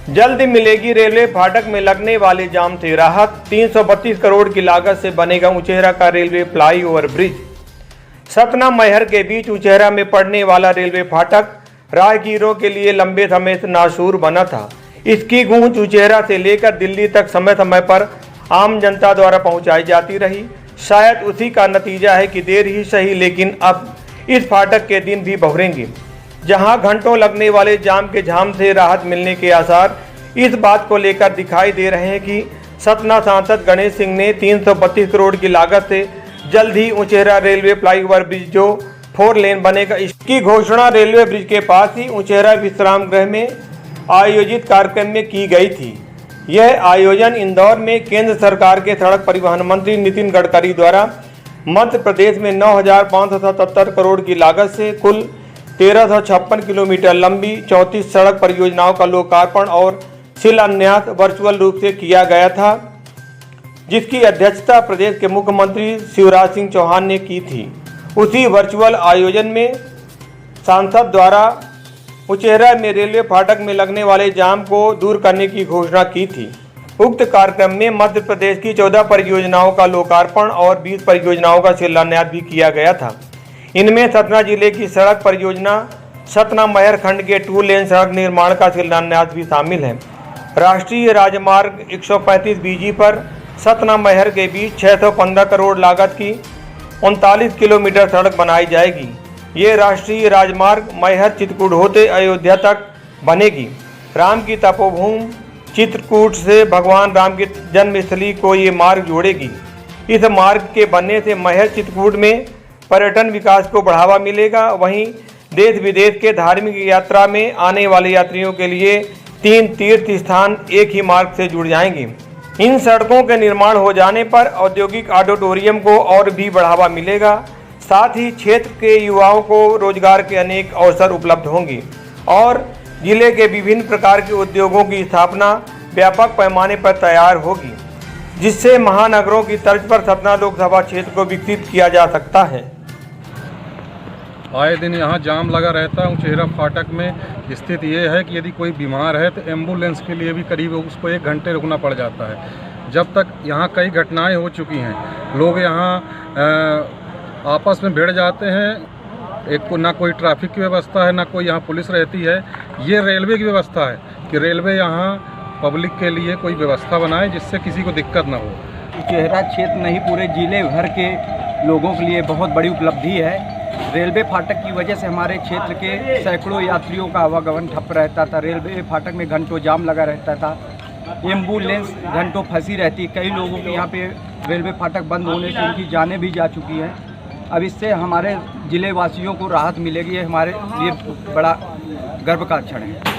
जल्द मिलेगी रेलवे फाटक में लगने वाले जाम से राहत। 332 करोड़ की लागत से बनेगा उचेहरा का railway flyover bridge. Satna Maihar के बीच उचेहरा में पड़ने वाला रेलवे फाटक राहगीरों के लिए लंबे समय से नासूर बना था। इसकी गूंज उचेहरा से लेकर दिल्ली तक समय समय पर आम जनता द्वारा पहुंचाई जाती रही। शायद उसी का नतीजा है कि देर ही सही लेकिन अब इस फाटक के दिन भी बहुरेंगे। जहां घंटों लगने वाले जाम के झाम से राहत मिलने के आसार इस बात को लेकर दिखाई दे रहे हैं कि सतना सांसद गणेश सिंह ने 332 करोड़ की लागत से जल्द ही उचेहरा रेलवे फ्लाईओवर ब्रिज जो 4 लेन बनेगा, इसकी घोषणा रेलवे ब्रिज के पास ही उचेहरा विश्राम गृह में आयोजित कार्यक्रम में की गई थी। यह आयोजन इंदौर में केंद्र सरकार के सड़क परिवहन मंत्री नितिन गडकरी द्वारा मध्य प्रदेश में 9,577 करोड़ की लागत से कुल 1356 किलोमीटर लंबी 34 सड़क परियोजनाओं का लोकार्पण और शिलान्यास वर्चुअल रूप से किया गया था, जिसकी अध्यक्षता प्रदेश के मुख्यमंत्री शिवराज सिंह चौहान ने की थी। उसी वर्चुअल आयोजन में सांसद द्वारा उचेहरा में रेलवे फाटक में लगने वाले जाम को दूर करने की घोषणा की थी। उक्त कार्यक्रम में मध्य प्रदेश की 14 परियोजनाओं का लोकार्पण और 20 परियोजनाओं का शिलान्यास भी किया गया था। इनमें सतना जिले की सड़क परियोजना सतना मैहर खंड के 2 लेन सड़क निर्माण का शिलान्यास भी शामिल है। राष्ट्रीय राजमार्ग 135 बीजी पर सतना मैहर के बीच 615 करोड़ लागत की 39 किलोमीटर सड़क बनाई जाएगी। ये राष्ट्रीय राजमार्ग मैहर चित्रकूट होते अयोध्या तक बनेगी। राम की तपोभूमि चित्रकूट से भगवान राम की जन्मस्थली को ये मार्ग जोड़ेगी। इस मार्ग के बनने से मैहर चित्रकूट में पर्यटन विकास को बढ़ावा मिलेगा। वहीं देश विदेश के धार्मिक यात्रा में आने वाले यात्रियों के लिए 3 तीर्थ स्थान एक ही मार्ग से जुड़ जाएंगे। इन सड़कों के निर्माण हो जाने पर औद्योगिक ऑडिटोरियम को और भी बढ़ावा मिलेगा। साथ ही क्षेत्र के युवाओं को रोजगार के अनेक अवसर उपलब्ध होंगे और जिले के विभिन्न प्रकार के उद्योगों की स्थापना व्यापक पैमाने पर तैयार होगी, जिससे महानगरों की तर्ज पर सतना लोकसभा क्षेत्र को विकसित किया जा सकता है। आए दिन यहाँ जाम लगा रहता है। उचेहरा फाटक में स्थिति ये है कि यदि कोई बीमार है तो एम्बुलेंस के लिए भी करीब उसको 1 घंटे रुकना पड़ जाता है। जब तक यहाँ कई घटनाएं हो चुकी हैं, लोग यहाँ आपस में भिड़ जाते हैं। एक को ना कोई ट्रैफिक की व्यवस्था है, ना कोई यहाँ पुलिस रहती है। ये रेलवे की व्यवस्था है कि रेलवे यहाँ पब्लिक के लिए कोई व्यवस्था बनाए जिससे किसी को दिक्कत ना हो। उचेहरा क्षेत्र नहीं, पूरे जिले भर के लोगों के लिए बहुत बड़ी उपलब्धि है। रेलवे फाटक की वजह से हमारे क्षेत्र के सैकड़ों यात्रियों का आवागमन ठप रहता था। रेलवे फाटक में घंटों जाम लगा रहता था, एम्बुलेंस घंटों फंसी रहती। कई लोगों के यहाँ पे रेलवे फाटक बंद होने से उनकी जानें भी जा चुकी हैं। अब इससे हमारे ज़िले वासियों को राहत मिलेगी। ये हमारे लिए बड़ा गर्व का क्षण है।